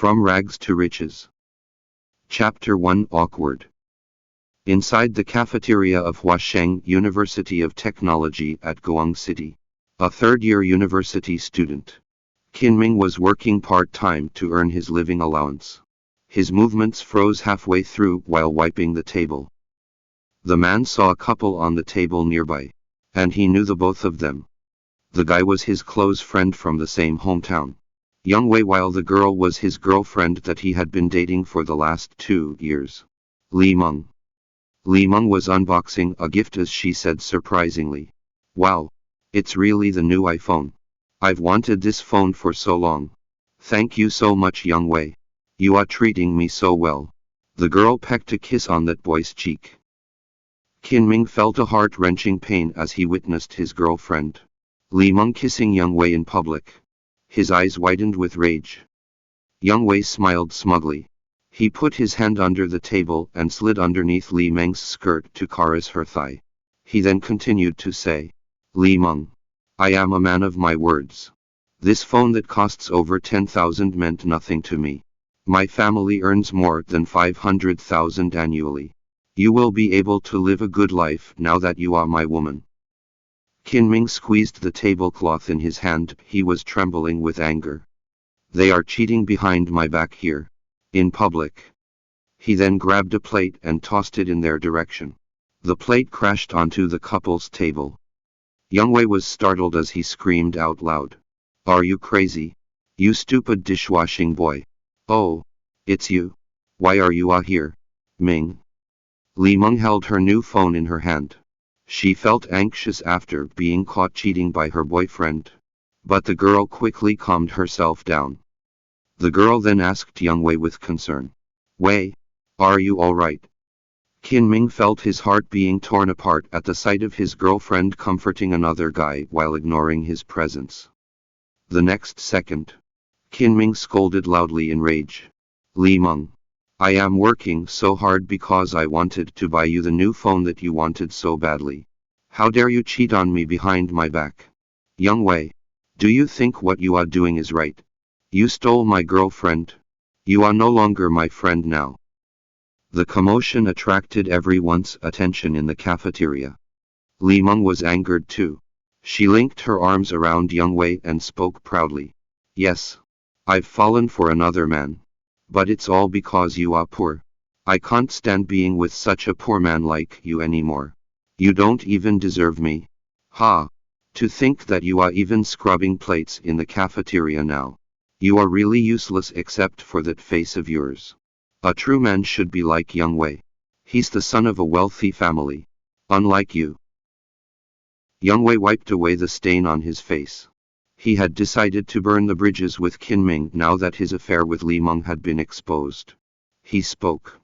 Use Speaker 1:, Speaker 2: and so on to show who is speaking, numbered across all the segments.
Speaker 1: From Rags to Riches. Chapter 1 Awkward. Inside the cafeteria of Huasheng University of Technology at Guang City, a third-year university student, Qinming was working part-time to earn his living allowance. His movements froze halfway through while wiping the table. The man saw a couple on the table nearby, and he knew the both of them. The guy was his close friend from the same hometown, Young Wei, while the girl was his girlfriend that he had been dating for the last 2 years. Li Meng. Li Meng was unboxing a gift as she said surprisingly. Wow, it's really the new iPhone. I've wanted this phone for so long. Thank you so much, Young Wei. You are treating me so well. The girl pecked a kiss on that boy's cheek. Qinming felt a heart-wrenching pain as he witnessed his girlfriend, Li Meng, kissing Young Wei in public. His eyes widened with rage. Young Wei smiled smugly. He put his hand under the table and slid underneath Li Meng's skirt to caress her thigh. He then continued to say, Li Meng, I am a man of my words. This phone that costs over 10,000 meant nothing to me. My family earns more than 500,000 annually. You will be able to live a good life now that you are my woman. Qinming squeezed the tablecloth in his hand. He was trembling with anger. They are cheating behind my back here, in public. He then grabbed a plate and tossed it in their direction. The plate crashed onto the couple's table. Young Wei was startled as he screamed out loud. Are you crazy? You stupid dishwashing boy. Oh, it's you. Why are you here? Ming. Li Meng held her new phone in her hand. She felt anxious after being caught cheating by her boyfriend. But the girl quickly calmed herself down. The girl then asked Young Wei with concern. Wei, are you alright? Qinming felt his heart being torn apart at the sight of his girlfriend comforting another guy while ignoring his presence. The next second, Qinming scolded loudly in rage. Li Meng, I am working so hard because I wanted to buy you the new phone that you wanted so badly. How dare you cheat on me behind my back? Young Wei, do you think what you are doing is right? You stole my girlfriend. You are no longer my friend now. The commotion attracted everyone's attention in the cafeteria. Li Meng was angered too. She linked her arms around Young Wei and spoke proudly. Yes, I've fallen for another man. But it's all because you are poor. I can't stand being with such a poor man like you anymore. You don't even deserve me. Ha! To think that you are even scrubbing plates in the cafeteria now. You are really useless except for that face of yours. A true man should be like Young Wei. He's the son of a wealthy family. Unlike you. Young Wei wiped away the stain on his face. He had decided to burn the bridges with Qinming now that his affair with Li Meng had been exposed. He spoke.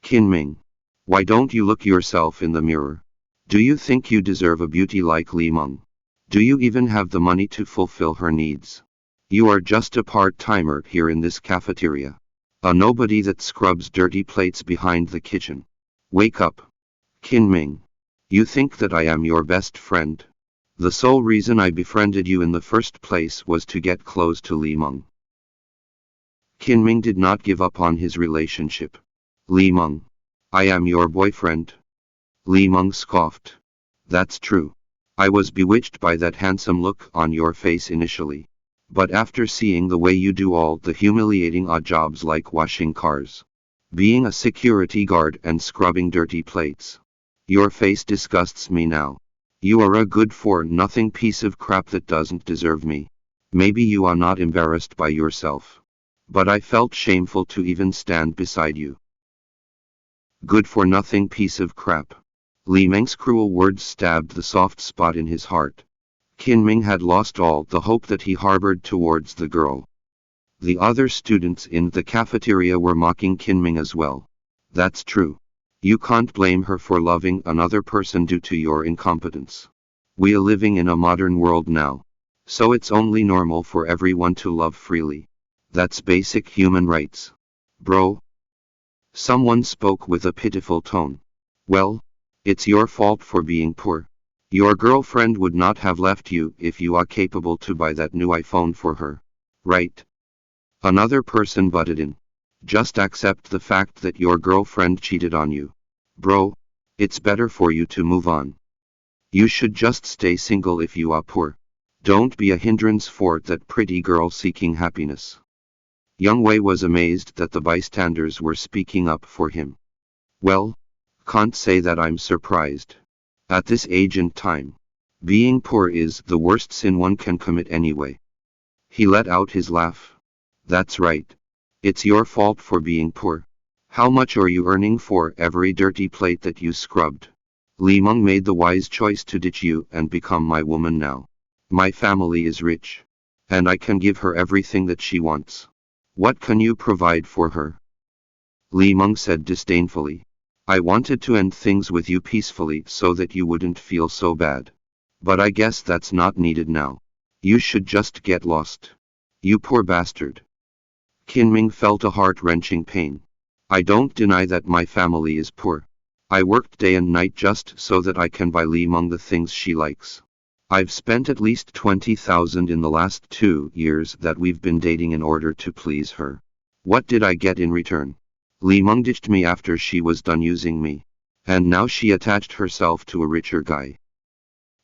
Speaker 1: Qinming, why don't you look yourself in the mirror? Do you think you deserve a beauty like Li Meng? Do you even have the money to fulfill her needs? You are just a part-timer here in this cafeteria. A nobody that scrubs dirty plates behind the kitchen. Wake up. Qinming, you think that I am your best friend? The sole reason I befriended you in the first place was to get close to Li Meng. Qinming did not give up on his relationship. Li Meng, I am your boyfriend. Li Meng scoffed. That's true. I was bewitched by that handsome look on your face initially. But after seeing the way you do all the humiliating odd jobs like washing cars, being a security guard and scrubbing dirty plates, your face disgusts me now. You are a good-for-nothing piece of crap that doesn't deserve me. Maybe you are not embarrassed by yourself. But I felt shameful to even stand beside you. Good-for-nothing piece of crap. Li Meng's cruel words stabbed the soft spot in his heart. Qinming had lost all the hope that he harbored towards the girl. The other students in the cafeteria were mocking Qinming as well. That's true. You can't blame her for loving another person due to your incompetence. We are living in a modern world now. So it's only normal for everyone to love freely. That's basic human rights. Bro. Someone spoke with a pitiful tone. Well, it's your fault for being poor. Your girlfriend would not have left you if you are capable to buy that new iPhone for her. Right? Another person butted in. Just accept the fact that your girlfriend cheated on you. Bro, it's better for you to move on. You should just stay single if you are poor. Don't be a hindrance for that pretty girl seeking happiness. Young Wei was amazed that the bystanders were speaking up for him. Well, can't say that I'm surprised. At this age and time, being poor is the worst sin one can commit anyway. He let out his laugh. That's right. It's your fault for being poor. How much are you earning for every dirty plate that you scrubbed? Li Meng made the wise choice to ditch you and become my woman now. My family is rich, and I can give her everything that she wants. What can you provide for her? Li Meng said disdainfully. I wanted to end things with you peacefully so that you wouldn't feel so bad. But I guess that's not needed now. You should just get lost. You poor bastard. Qin felt a heart-wrenching pain. I don't deny that my family is poor. I worked day and night just so that I can buy Li Meng the things she likes. I've spent at least 20,000 in the last 2 years that we've been dating in order to please her. What did I get in return? Li Meng ditched me after she was done using me. And now she attached herself to a richer guy.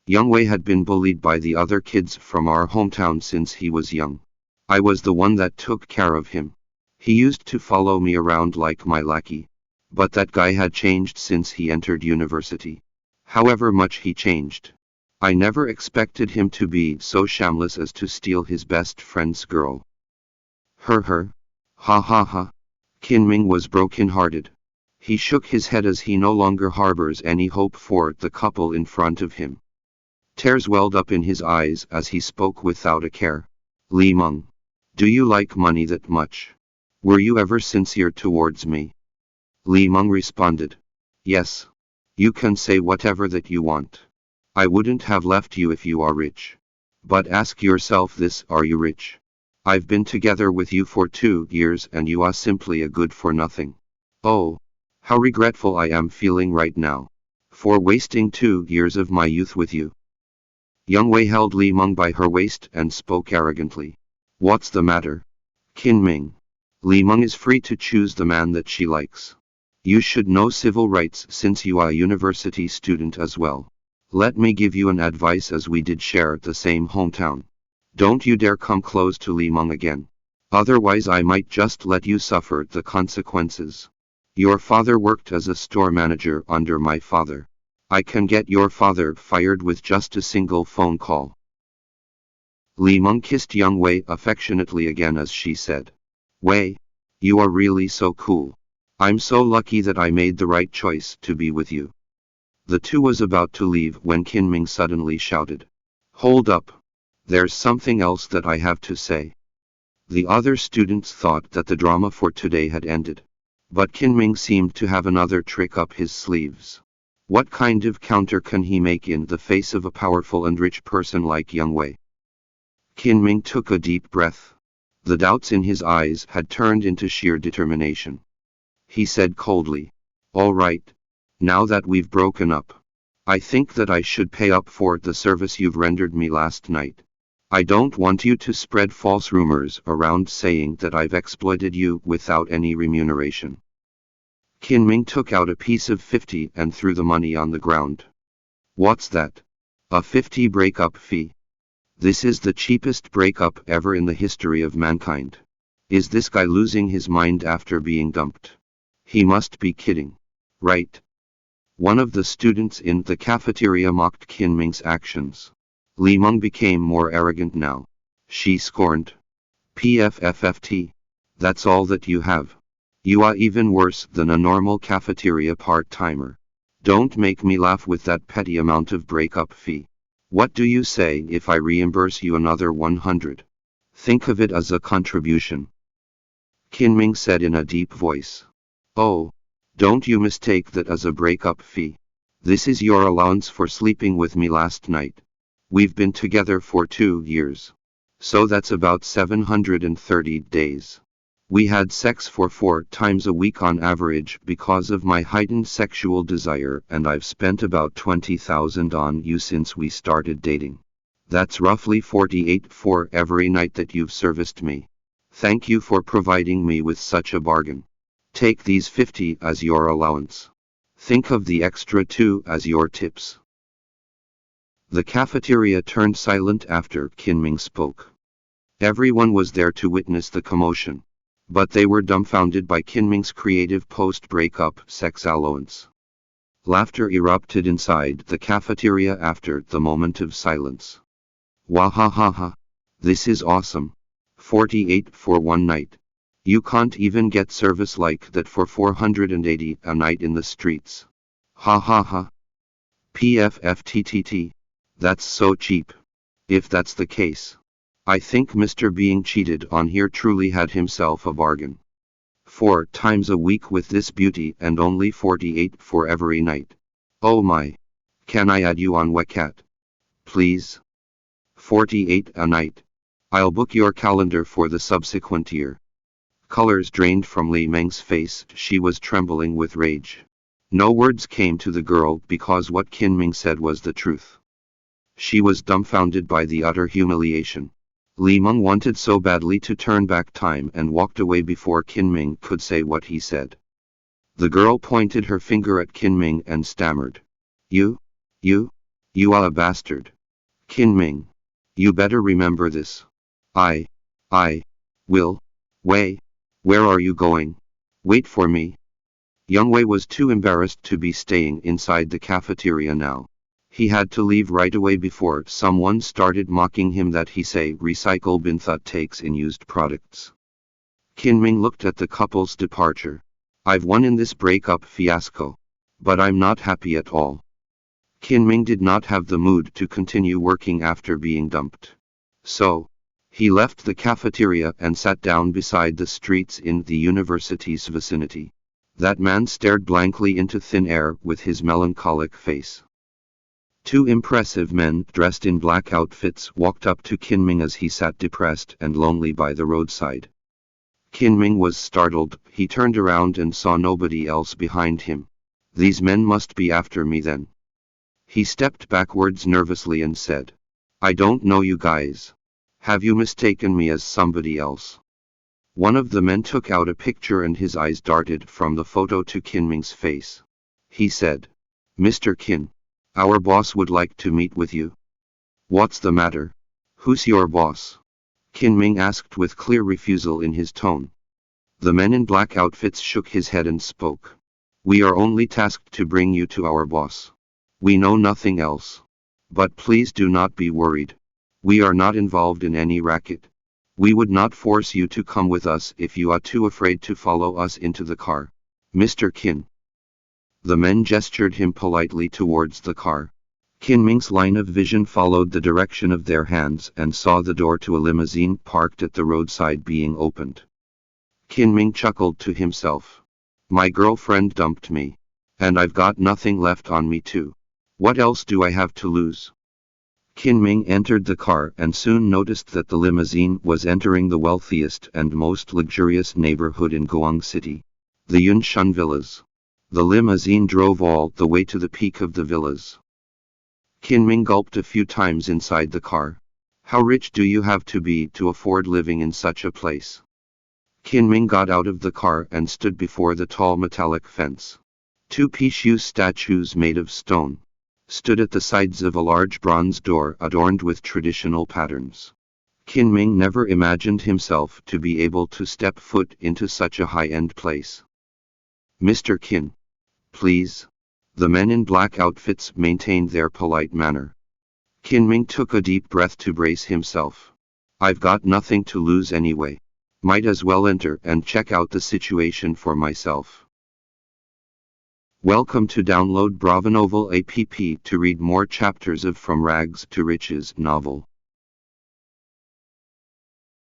Speaker 1: Young Wei had been bullied by the other kids from our hometown since he was young. I was the one that took care of him. He used to follow me around like my lackey. But that guy had changed since he entered university. However much he changed, I never expected him to be so shameless as to steal his best friend's girl. Her. Ha ha ha. Qin was broken-hearted. He shook his head as he no longer harbors any hope for the couple in front of him. Tears welled up in his eyes as he spoke without a care. Li Meng, do you like money that much? Were you ever sincere towards me? Li Meng responded. Yes. You can say whatever that you want. I wouldn't have left you if you are rich. But ask yourself this, are you rich? I've been together with you for 2 years and you are simply a good for nothing. Oh, how regretful I am feeling right now. For wasting 2 years of my youth with you. Young Wei held Li Meng by her waist and spoke arrogantly. What's the matter? Qin. Li Meng is free to choose the man that she likes. You should know civil rights since you are a university student as well. Let me give you an advice as we did share the same hometown. Don't you dare come close to Li Meng again. Otherwise I might just let you suffer the consequences. Your father worked as a store manager under my father. I can get your father fired with just a single phone call. Li Meng kissed young Wei affectionately again as she said. Wei, you are really so cool. I'm so lucky that I made the right choice to be with you. The two was about to leave when Qin suddenly shouted. Hold up. There's something else that I have to say. The other students thought that the drama for today had ended. But Qin seemed to have another trick up his sleeves. What kind of counter can he make in the face of a powerful and rich person like Young Wei? Qin took a deep breath. The doubts in his eyes had turned into sheer determination. He said coldly, all right. Now that we've broken up, I think that I should pay up for the service you've rendered me last night. I don't want you to spread false rumors around saying that I've exploited you without any remuneration. Qin took out a piece of 50 and threw the money on the ground. What's that? A 50 breakup fee? This is the cheapest breakup ever in the history of mankind. Is this guy losing his mind after being dumped? He must be kidding. Right? One of the students in the cafeteria mocked Qin actions. Li Meng became more arrogant now. She scorned. PFFFT. That's all that you have. You are even worse than a normal cafeteria part-timer. Don't make me laugh with that petty amount of breakup fee. What do you say if I reimburse you another 100? Think of it as a contribution. Qin said in a deep voice. Oh, don't you mistake that as a breakup fee. This is your allowance for sleeping with me last night. We've been together for 2 years. So that's about 730 days. We had sex for 4 times a week on average because of my heightened sexual desire, and I've spent about 20,000 on you since we started dating. That's roughly 48 for every night that you've serviced me. Thank you for providing me with such a bargain. Take these 50 as your allowance. Think of the extra 2 as your tips. The cafeteria turned silent after Kinming spoke. Everyone was there to witness the commotion, but they were dumbfounded by Kinming's creative post-breakup sex allowance. Laughter erupted inside the cafeteria after the moment of silence. Wahahaha. This is awesome. 48 for one night. You can't even get service like that for 480 a night in the streets. Ha ha ha. PFFTTT. That's so cheap. If that's the case, I think Mr. being cheated on here truly had himself a bargain. 4 times a week with this beauty and only 48 for every night. Oh my. Can I add you on WeChat? Please? 48 a night. I'll book your calendar for the subsequent year. Colors drained from Li Meng's face. She was trembling with rage. No words came to the girl because what Kinming said was the truth. She was dumbfounded by the utter humiliation. Li Meng wanted so badly to turn back time and walked away before Kinming could say what he said. The girl pointed her finger at Kinming and stammered. You are a bastard. Kinming. You better remember this. I will. Where are you going? Wait for me. Youngwei was too embarrassed to be staying inside the cafeteria now. He had to leave right away before someone started mocking him that he say recycle bin that takes in used products. Kinming looked at the couple's departure. I've won in this breakup fiasco. But I'm not happy at all. Kinming did not have the mood to continue working after being dumped. So, he left the cafeteria and sat down beside the streets in the university's vicinity. That man stared blankly into thin air with his melancholic face. 2 impressive men dressed in black outfits walked up to Kinming as he sat depressed and lonely by the roadside. Kinming was startled. He turned around and saw nobody else behind him. These men must be after me then. He stepped backwards nervously and said, I don't know you guys. Have you mistaken me as somebody else? One of the men took out a picture and his eyes darted from the photo to Kinming's face. He said, Mr. Kin, our boss would like to meet with you. What's the matter? Who's your boss? Kinming asked with clear refusal in his tone. The men in black outfits shook his head and spoke. We are only tasked to bring you to our boss. We know nothing else. But please do not be worried. We are not involved in any racket. We would not force you to come with us if you are too afraid to follow us into the car. Mr. Kin. The men gestured him politely towards the car. Kinming's line of vision followed the direction of their hands and saw the door to a limousine parked at the roadside being opened. Kinming chuckled to himself. My girlfriend dumped me. And I've got nothing left on me too. What else do I have to lose? Kinming entered the car and soon noticed that the limousine was entering the wealthiest and most luxurious neighborhood in Goang City, the Yunshan Villas. The limousine drove all the way to the peak of the villas. Kinming gulped a few times inside the car. How rich do you have to be to afford living in such a place? Kinming got out of the car and stood before the tall metallic fence. 2 Pishu statues made of stone stood at the sides of a large bronze door adorned with traditional patterns. Kinming never imagined himself to be able to step foot into such a high-end place. Mr. Kin. Please. The men in black outfits maintained their polite manner. Kinming took a deep breath to brace himself. I've got nothing to lose anyway. Might as well enter and check out the situation for myself. Welcome to download Bravonovel app to read more chapters of From Rags to Riches novel.